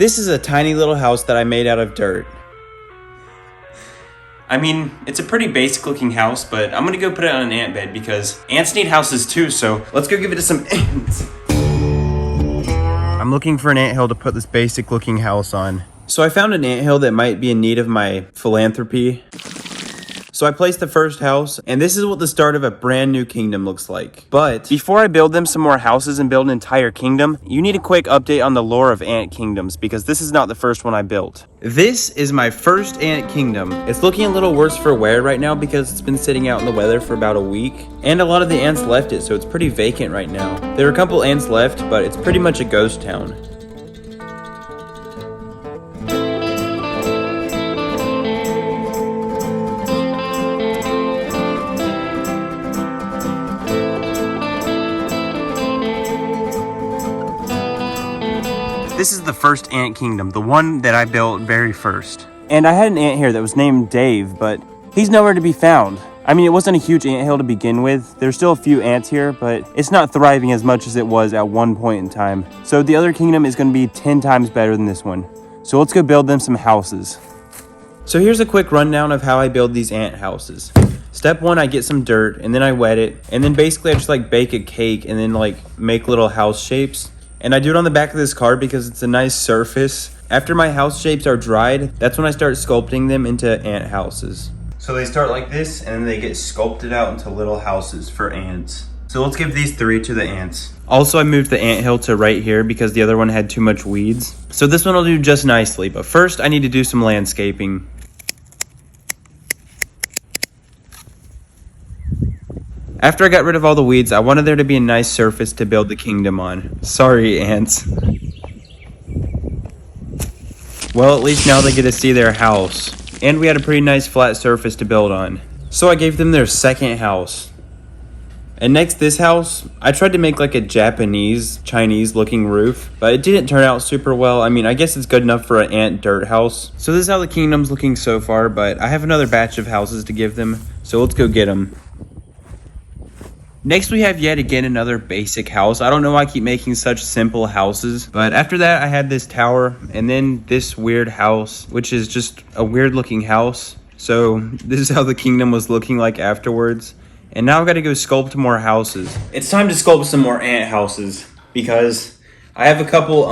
This is a tiny little house that I made out of dirt. I mean, it's a pretty basic looking house, but I'm gonna go put it on an ant bed because ants need houses too, so let's go give it to some ants. I'm looking for an anthill to put this basic looking house on. So I found an anthill that might be in need of my philanthropy. So I placed the first house, and this is what the start of a brand new kingdom looks like. But before I build them some more houses and build an entire kingdom, you need a quick update on the lore of ant kingdoms, because this is not the first one I built. This is my first ant kingdom. It's looking a little worse for wear right now because it's been sitting out in the weather for about a week, and a lot of the ants left it, so it's pretty vacant right now. There are a couple ants left, but it's pretty much a ghost town. This is the first ant kingdom, the one that I built very first. And I had an ant here that was named Dave, but he's nowhere to be found. I mean, it wasn't a huge anthill to begin with. There's still a few ants here, but it's not thriving as much as it was at one point in time. So the other kingdom is going to be 10 times better than this one. So let's go build them some houses. So here's a quick rundown of how I build these ant houses. Step 1, I get some dirt, and then I wet it. And then basically I just like bake a cake and then like make little house shapes. And I do it on the back of this card because it's a nice surface. After my house shapes are dried, that's when I start sculpting them into ant houses. So they start like this, and then they get sculpted out into little houses for ants. So let's give these 3 to the ants. Also, I moved the anthill to right here because the other one had too much weeds. So this one will do just nicely, but first I need to do some landscaping. After I got rid of all the weeds, I wanted there to be a nice surface to build the kingdom on. Sorry, ants. Well, at least now they get to see their house. And we had a pretty nice flat surface to build on. So I gave them their second house. And next, this house, I tried to make like a Japanese, Chinese looking roof, but it didn't turn out super well. I mean, I guess it's good enough for an ant dirt house. So this is how the kingdom's looking so far, but I have another batch of houses to give them. So let's go get them. Next, we have yet again another basic house. I don't know why I keep making such simple houses, but after that I had this tower and then this weird house, which is just a weird looking house. So this is how the kingdom was looking like afterwards. And now I've got to go sculpt more houses. It's time to sculpt some more ant houses because I have a couple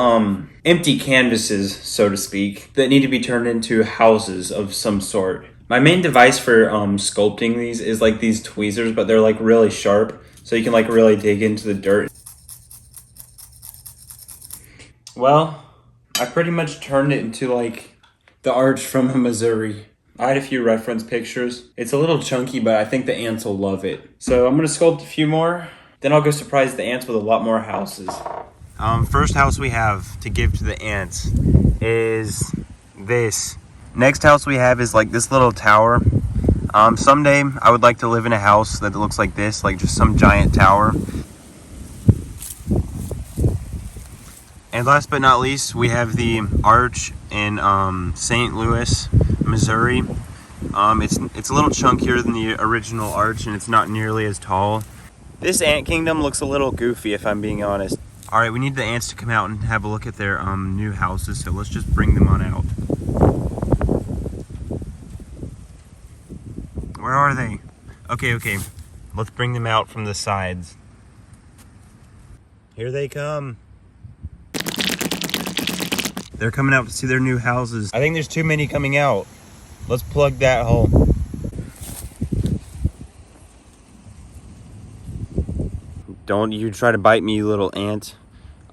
empty canvases, so to speak, that need to be turned into houses of some sort. My main device for sculpting these is like these tweezers, but they're like really sharp, so you can like really dig into the dirt. Well, I pretty much turned it into like the arch from Missouri. I had a few reference pictures. It's a little chunky, but I think the ants will love it. So I'm gonna sculpt a few more, then I'll go surprise the ants with a lot more houses. First house we have to give to the ants is this. Next house we have is like this little tower. Someday I would like to live in a house that looks like this, like just some giant tower. And last but not least, we have the arch in St. Louis, Missouri. It's a little chunkier than the original arch and it's not nearly as tall. This ant kingdom looks a little goofy if I'm being honest. All right, we need the ants to come out and have a look at their new houses, so let's just bring them on out. Where are they? Okay. Let's bring them out from the sides. Here they come. They're coming out to see their new houses. I think there's too many coming out. Let's plug that hole. Don't you try to bite me, you little ant.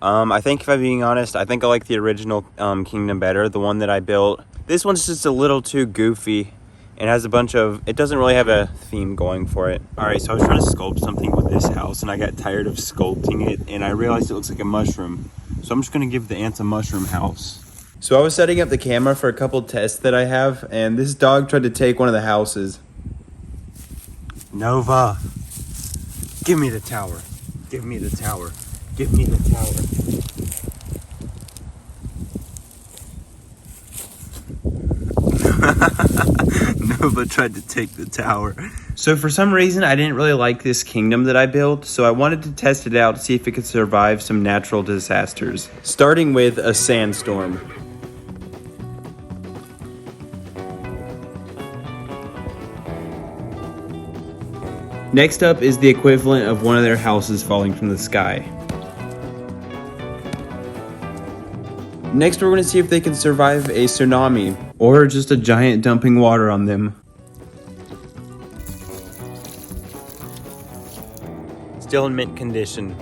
I think if I'm being honest, I think I like the original kingdom better, the one that I built. This one's just a little too goofy. It has a bunch of, it doesn't really have a theme going for it. All right, so I was trying to sculpt something with this house and I got tired of sculpting it and I realized it looks like a mushroom. So I'm just gonna give the ants a mushroom house. So I was setting up the camera for a couple tests that I have and this dog tried to take one of the houses. Nova, give me the tower. Give me the tower. Give me the tower. Nova tried to take the tower. So for some reason, I didn't really like this kingdom that I built, so I wanted to test it out to see if it could survive some natural disasters. Starting with a sandstorm. Next up is the equivalent of one of their houses falling from the sky. Next, we're going to see if they can survive a tsunami or just a giant dumping water on them. Still in mint condition.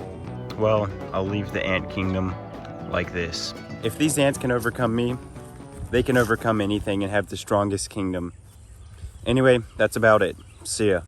Well, I'll leave the ant kingdom like this. If these ants can overcome me, they can overcome anything and have the strongest kingdom. Anyway, that's about it. See ya.